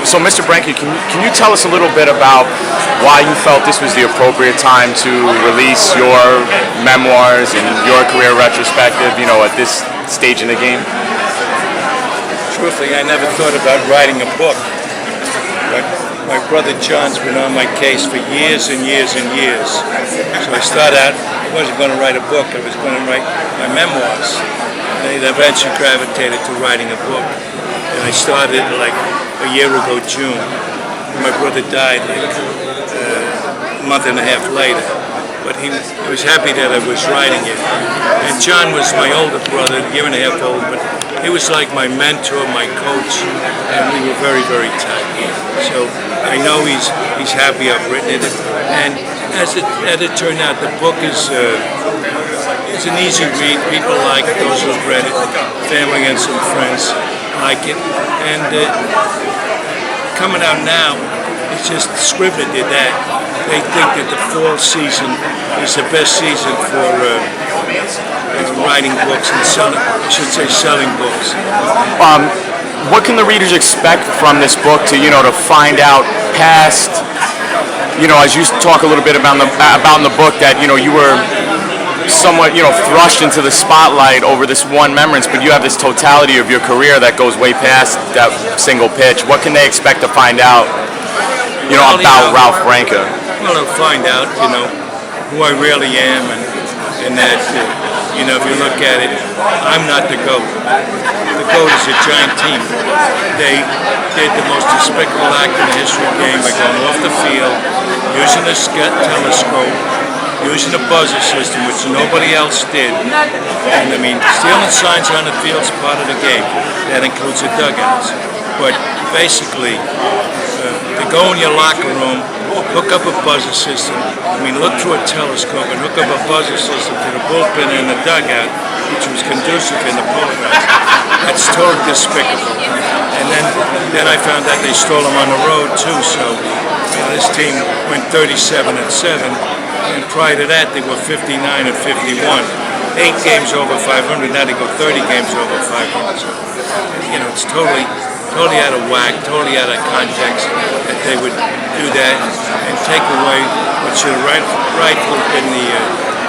So, Mr. Branca, can you tell us a little bit about why you felt this was the appropriate time to release your memoirs and your career retrospective, at this stage in the game? Truthfully, I never thought about writing a book. But my brother John's been on my case for years and years and years. So I started out, I wasn't going to write a book, I was going to write my memoirs. And I eventually gravitated to writing a book. And I started like a year ago, June. My brother died like a month and a half later. But he was happy that I was writing it. And John was my older brother, a year and a half old, but he was like my mentor, my coach, and we were very, very tight. So I know he's happy I've written it. And as it turned out, the book is it's an easy read. People like it, those who have read it. Family and some friends like it. And coming out now, it's just Scrivener did that. They think that the fall season is the best season for writing books and selling books. What can the readers expect from this book to find out past, as you talk a little bit about in the book that, you were somewhat, thrust into the spotlight over this one remembrance, but you have this totality of your career that goes way past that single pitch. What can they expect to find out, about Ralph Branca? Well, they'll find out, who I really am, and that, if you look at it, I'm not the GOAT. The GOAT is a giant team. They did the most despicable act in the history of the game by going off the field, using a telescope, using a buzzer system, which nobody else did. And I mean, stealing signs on the field is part of the game. That includes the dugouts. But basically, to go in your locker room, hook up a buzzer system, look through a telescope and hook up a buzzer system to the bullpen and the dugout, which was conducive in the postmaster. That's totally despicable. And then I found out they stole them on the road too, so this team went 37-7, and prior to that they were 59-51. 8 games over 500, now they go 30 games over 500. So, it's totally out of whack, totally out of context that they would do that and take away what should have rightfully been the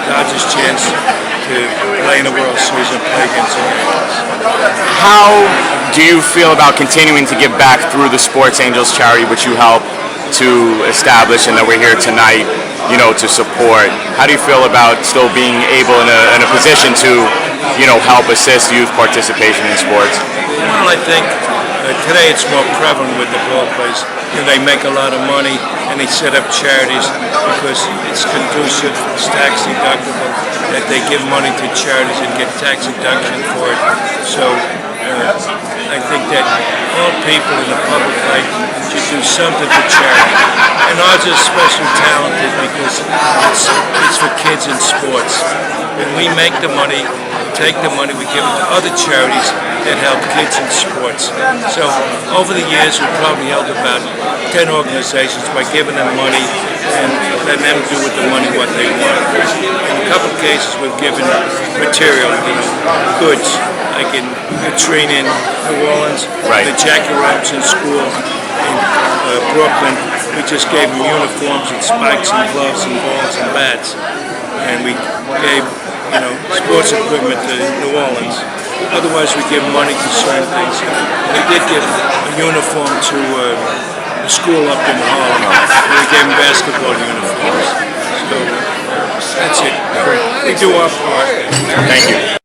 Dodgers' chance to play in the World Series and play against the Yankees. How do you feel about continuing to give back through the Sports Angels charity, which you helped to establish and that we're here tonight, to support? How do you feel about still being able in a position to, help assist youth participation in sports? Well, I think today it's more prevalent with the ball players. They make a lot of money and they set up charities because it's conducive, it's tax deductible, that they give money to charities and get tax deduction for it. So I think that all people in the public life should do something for charity. And ours is especially talented because it's for kids in sports. And we make the money, take the money, we give it to other charities that help kids in sports. So over the years, we've probably helped about 10 organizations by giving them money and letting them do with the money what they want. In a couple of cases, we've given material, goods, like in Katrina in New Orleans, right. The Jackie Robinson School in Brooklyn. We just gave them uniforms and spikes and gloves and balls and bats. And we gave sports equipment to New Orleans. Otherwise, we give money to certain things. We did give a uniform to a school up in Harlem. We gave them basketball uniforms. So that's it. We do our part. Thank you.